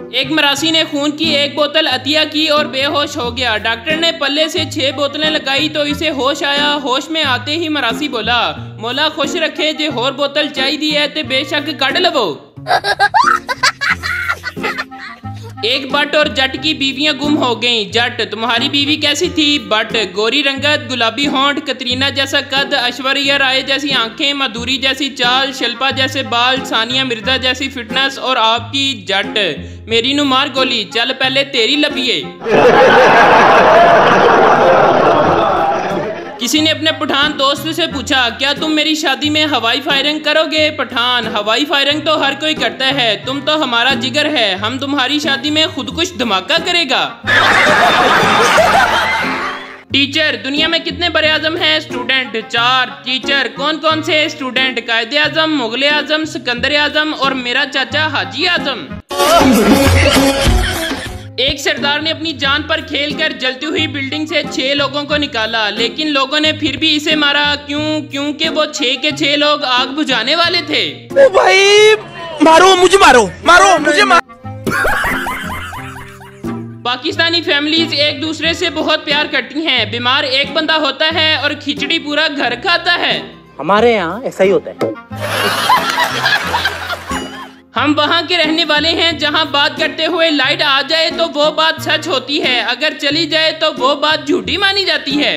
एक मरासी ने खून की एक बोतल अतिया की और बेहोश हो गया। डॉक्टर ने पल्ले से 6 बोतलें लगाई तो इसे होश आया। होश में आते ही मरासी बोला, मौला खुश रखे जे होर बोतल चाहिए है ते बेशक कड़ लवो। एक बट और जट की बीवियां गुम हो गईं। जट, तुम्हारी बीवी कैसी थी? बट, गोरी रंगत, गुलाबी होंठ, कतरीना जैसा कद, ऐश्वर्या राय जैसी आंखें, माधुरी जैसी चाल, शिल्पा जैसे बाल, सानिया मिर्जा जैसी फिटनेस और आपकी। जट, मेरी नु मार गोली, चल पहले तेरी लपिए। किसी ने अपने पठान दोस्त से पूछा, क्या तुम मेरी शादी में हवाई फायरिंग करोगे? पठान, हवाई फायरिंग तो हर कोई करता है, तुम तो हमारा जिगर है, हम तुम्हारी शादी में खुद कुछ धमाका करेगा। टीचर, दुनिया में कितने बड़े आजम हैं? स्टूडेंट, 4। टीचर, कौन कौन से स्टूडेंट? कायदे आजम, मुगले आजम, सिकंदर आजम और मेरा चाचा हाजी आजम। एक सरदार ने अपनी जान पर खेलकर जलती हुई बिल्डिंग से 6 लोगों को निकाला, लेकिन लोगों ने फिर भी इसे मारा। क्यों? क्योंकि वो 6 के 6 लोग आग बुझाने वाले थे। ओ भाई, मारो मुझे, मारो मुझे, पाकिस्तानी फैमिलीज एक दूसरे से बहुत प्यार करती हैं। बीमार एक बंदा होता है और खिचड़ी पूरा घर खाता है। हमारे यहाँ ऐसा ही होता है। हम वहाँ के रहने वाले हैं जहाँ बात करते हुए लाइट आ जाए तो वो बात सच होती है, अगर चली जाए तो वो बात झूठी मानी जाती है।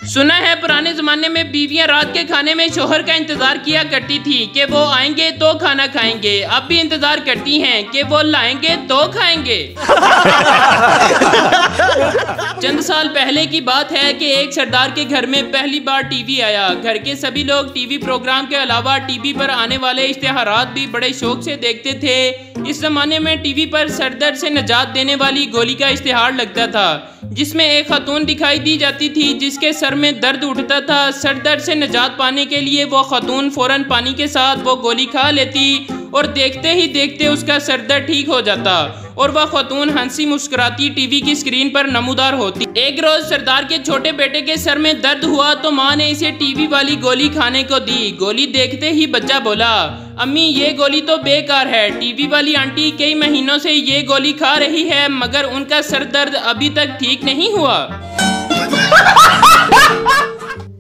सुना है पुराने जमाने में बीवियां रात के खाने में शोहर का इंतजार किया करती थी कि वो आएंगे तो खाना खाएंगे। अब भी इंतजार करती हैं कि वो लाएंगे तो खाएंगे। चंद साल पहले की बात है कि एक सरदार के घर में पहली बार टीवी आया। घर के सभी लोग टीवी प्रोग्राम के अलावा टीवी पर आने वाले इश्तिहारात भी बड़े शौक से देखते थे। इस जमाने में टीवी पर सरदर्द से निजात देने वाली गोली का इश्तिहार लगता था, जिसमें एक खातून दिखाई दी जाती थी जिसके सर में दर्द उठता था। सर दर्द से निजात पाने के लिए वो खातून फौरन पानी के साथ वो गोली खा लेती और देखते ही देखते उसका सर दर्द ठीक हो जाता और वह खातून हंसी मुस्कुराती टीवी की स्क्रीन पर नमूदार होती। एक रोज सरदार के छोटे बेटे के सर में दर्द हुआ तो माँ ने इसे टीवी वाली गोली खाने को दी। गोली देखते ही बच्चा बोला, अम्मी ये गोली तो बेकार है, टीवी वाली आंटी कई महीनों से ये गोली खा रही है मगर उनका सर दर्द अभी तक ठीक नहीं हुआ।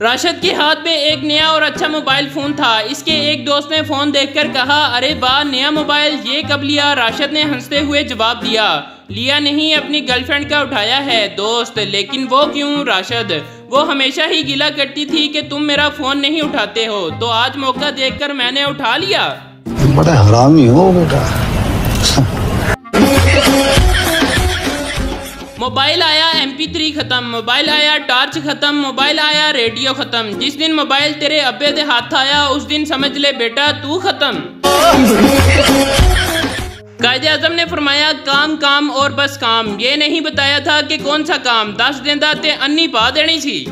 राशिद के हाथ में एक नया और अच्छा मोबाइल फोन था। इसके एक दोस्त ने फोन देखकर कहा, अरे वाह नया मोबाइल, ये कब लिया? राशिद ने हंसते हुए जवाब दिया, लिया नहीं, अपनी गर्लफ्रेंड का उठाया है। दोस्त, लेकिन वो क्यों? राशिद, वो हमेशा ही गिला करती थी कि तुम मेरा फोन नहीं उठाते हो, तो आज मौका देखकर मैंने उठा लिया। बड़ा हरामी हो बेटा। मोबाइल आया MP3 खत्म, मोबाइल आया टॉर्च खत्म, मोबाइल आया रेडियो खत्म। जिस दिन मोबाइल तेरे अब्बे दे हाथ आया उस दिन समझ ले बेटा तू खत्म। कायदे आजम ने फरमाया, काम काम और बस काम। ये नहीं बताया था कि कौन सा काम। 10 देंदा ते अन्नी पा देनी थी।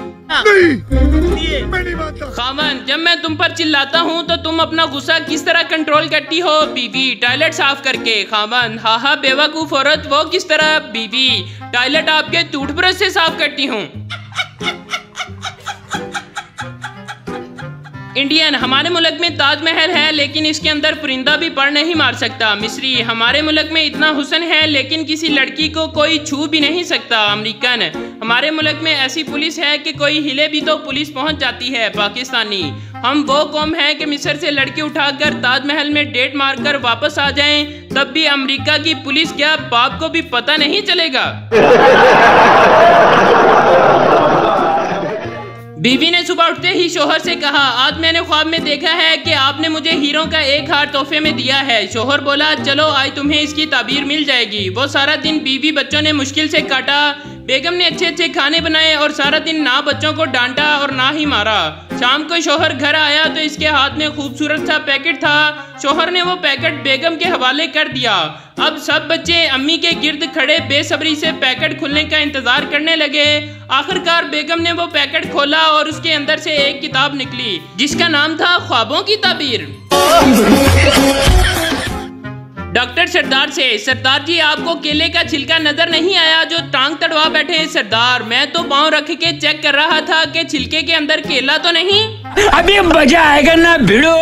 खामन, जब मैं तुम पर चिल्लाता हूँ तो तुम अपना गुस्सा किस तरह कंट्रोल करती हो? बीवी, टॉयलेट साफ करके। खामन, हा बेवकूफ औरत, वो किस तरह? बीवी, टॉयलेट आपके टूथब्रश से साफ करती हूँ। इंडियन, हमारे मुल्क में ताजमहल है लेकिन इसके अंदर परिंदा भी पर नहीं मार सकता। मिस्री, हमारे मुल्क में इतना हुस्न है लेकिन किसी लड़की को कोई छू भी नहीं सकता। अमेरिकन, हमारे मुल्क में ऐसी पुलिस है कि कोई हिले भी तो पुलिस पहुंच जाती है। पाकिस्तानी, हम वो कौम है कि मिस्र से लड़की उठाकर ताजमहल में डेट मारकर वापस आ जाएं, तब भी अमेरिका की पुलिस क्या बाप को भी पता नहीं चलेगा। बीवी ने सुबह उठते ही शोहर से कहा, आज मैंने ख्वाब में देखा है कि आपने मुझे हीरों का एक हार तोहफे में दिया है। शोहर बोला, चलो आज तुम्हें इसकी ताबीर मिल जाएगी। वो सारा दिन बीवी बच्चों ने मुश्किल से काटा। बेगम ने अच्छे अच्छे खाने बनाए और सारा दिन ना बच्चों को डांटा और ना ही मारा। शाम को शोहर घर आया तो इसके हाथ में खूबसूरत सा पैकेट था। शोहर ने वो पैकेट बेगम के हवाले कर दिया। अब सब बच्चे अम्मी के गिर्द खड़े बेसब्री से पैकेट खुलने का इंतजार करने लगे। आखिरकार बेगम ने वो पैकेट खोला और उसके अंदर से एक किताब निकली जिसका नाम था ख्वाबों की ताबीर। डॉक्टर सरदार से, सरदार जी आपको केले का छिलका नजर नहीं आया जो टांग तड़वा बैठे हैं? सरदार, मैं तो पाँव रख के चेक कर रहा था कि छिलके के अंदर केला तो नहीं। अभी मजा आएगा ना भिड़ो।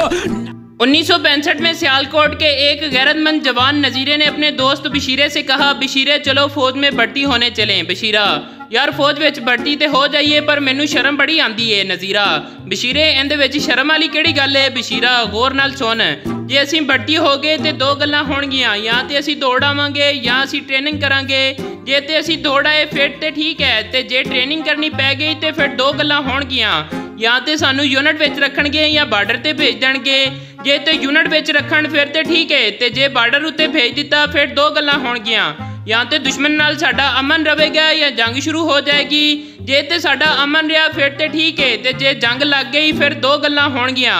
1965 में सियालकोट के एक गैरतमंद जवान नजीरे ने अपने दोस्त बशीरे से कहा, बशीरे चलो फौज में भर्ती होने चलें। बशीरा, यार फौज विच भर्ती ते हो जाइए पर मैनू शर्म बड़ी आंदी है। नजीरा, बशीरे इहदे विच शर्म वाली किहड़ी गल है। बशीरा, गौर नाल सुन, जे असीं भर्ती हो गए तो दो गल्लां होणगीਆਂ, या तो असीं दौड़ आवांगे या असीं ट्रेनिंग करांगे। जे ते असीं दौड़ आए फिर ते ठीक है, ते जे ट्रेनिंग करनी पै गई तो फिर दो गल्लां होणगीਆਂ, या तो सानू यूनिट विच रखणगे या बार्डर ते भेज देणगे। जे ते यूनिट विच रखण फिर ते ठीक है, ते जे बार्डर उत्ते भेज दिता फिर दो गल्लां होणगीਆਂ, या तो दुश्मन नाल साडा अमन रहेगा या जंग शुरू हो जाएगी। जे ते साडा अमन रहा फिर ते ठीक है, ते जे जंग लग गई फिर दो गल्लां होणगीਆਂ,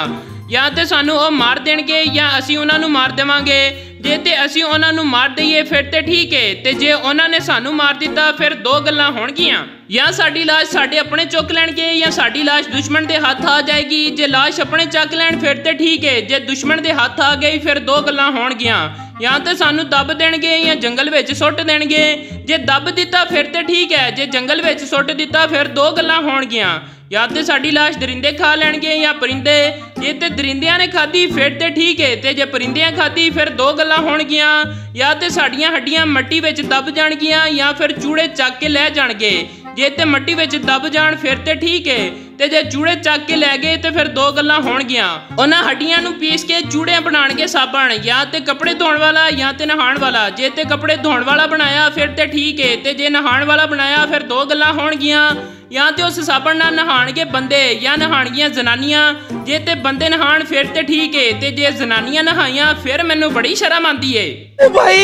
या तो सानू वो मार देणगे या असीं उन्हां नूं मार देवांगे। जे ते असीं उन्हां नूं मार दईए फिर ते ठीक है, ते जे उन्हां ने सानू मार दिता फिर दो गल्लां होणगीਆਂ, या साडी लाश साडे अपने चुक लैणगे या साडी लाश दुश्मन दे हत्थ आ जाएगी। जे लाश अपने चक लैण फिर ते ठीक है, जे दुश्मन दे हत्थ आ गई फिर दो गल्लां होणगीਆਂ, या तो सानू दब देणगे या जंगल विच सुੱਟ देणगे। जे दब दिता फिर ते ठीक है, जे जंगल विच सुੱਟ दिता फिर दो गल्लां होणगीਆਂ, या तो साडी लाश दरिंदे खा लैणगे या परिंदे। जे ते दरिंदियां ने खाधी फिर ते ठीक है, ते जे परिंदियां खाधी फिर दो गल्लां होणगीਆਂ, या तो साडियां हड्डियां मट्टी विच दब जाणगीਆਂ या फिर चूड़े चक के लै जाणगे। जे ते मट्टी विच दब जाण फिर ते ठीक है, ते जे चूड़े चक के लै गए तो फिर दो गल्लां होणगीਆਂ। उन्हां हड्डियां नूं पीस के चूड़े बनाणगे साबण, या ते कपड़े धोण वाला या ते नहाण वाला। जे ते कपड़े धोण वाला बनाया फिर ते ठीक है, ते जे नहाण वाला बनाया फिर दो गल्लां होणगीਆਂ, या तो उस साबण नाल नहाणगे बंदे या नहाणगीਆਂ जनानियां। जे ते बंदे नहाण फिर ते ठीक है, ते जे जनानियां नहाइयां फिर मैनू बड़ी शर्म आंदी है। ओ भाई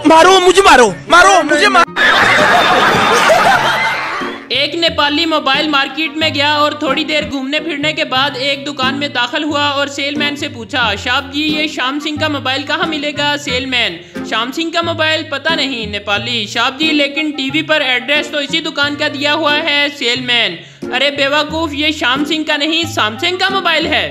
मारो मुझे, मारो मुझे एक नेपाली मोबाइल मार्केट में गया और थोड़ी देर घूमने फिरने के बाद एक दुकान में दाखिल हुआ और सेलमैन से पूछा, साहब जी ये श्याम सिंह का मोबाइल कहाँ मिलेगा। सेलमैन, श्याम सिंह का मोबाइल पता नहीं। नेपाली, साहब जी लेकिन टीवी पर एड्रेस तो इसी दुकान का दिया हुआ है। सेलमैन, अरे बेवकूफ, ये श्याम सिंह का नहीं सैमसंग का मोबाइल है।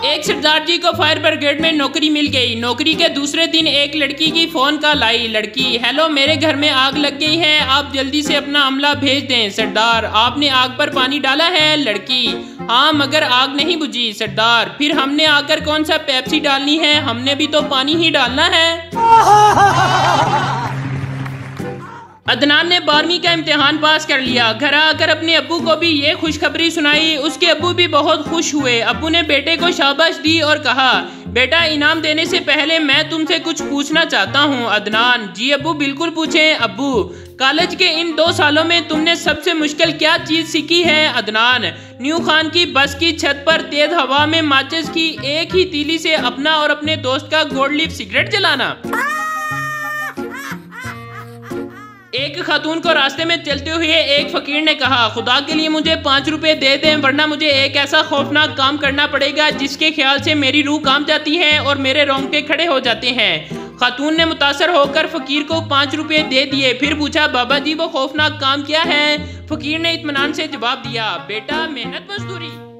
एक सरदार जी को फायर ब्रिगेड में नौकरी मिल गई। नौकरी के दूसरे दिन एक लड़की की फोन कॉल आई। लड़की, हेलो मेरे घर में आग लग गई है, आप जल्दी से अपना अमला भेज दें। सरदार, आपने आग पर पानी डाला है। लड़की, हाँ मगर आग नहीं बुझी। सरदार, फिर हमने आकर कौन सा पेप्सी डालनी है, हमने भी तो पानी ही डालना है। अदनान ने 12वीं का इम्तिहान पास कर लिया। घर आकर अपने अब्बू को भी ये खुशखबरी सुनाई। उसके अब्बू भी बहुत खुश हुए। अब्बू ने बेटे को शाबाश दी और कहा, बेटा इनाम देने से पहले मैं तुमसे कुछ पूछना चाहता हूँ। अदनान, जी अब्बू बिल्कुल पूछें। अब्बू, कॉलेज के इन 2 सालों में तुमने सबसे मुश्किल क्या चीज सीखी है। अदनान, न्यू खान की बस की छत पर तेज हवा में माचिस की एक ही तीली से अपना और अपने दोस्त का गोल्ड लीफ सिगरेट जलाना। एक खातून को रास्ते में चलते हुए एक फकीर ने कहा, खुदा के लिए मुझे 5 रुपए दे दें वरना मुझे एक ऐसा खौफनाक काम करना पड़ेगा जिसके ख्याल से मेरी रूह कांप जाती है और मेरे रोंगटे खड़े हो जाते हैं। खातून ने मुतासर होकर फकीर को 5 रुपए दे दिए। फिर पूछा, बाबा जी वो खौफनाक काम क्या है। फकीर ने इत्मीनान से जवाब दिया, बेटा मेहनत मजदूरी।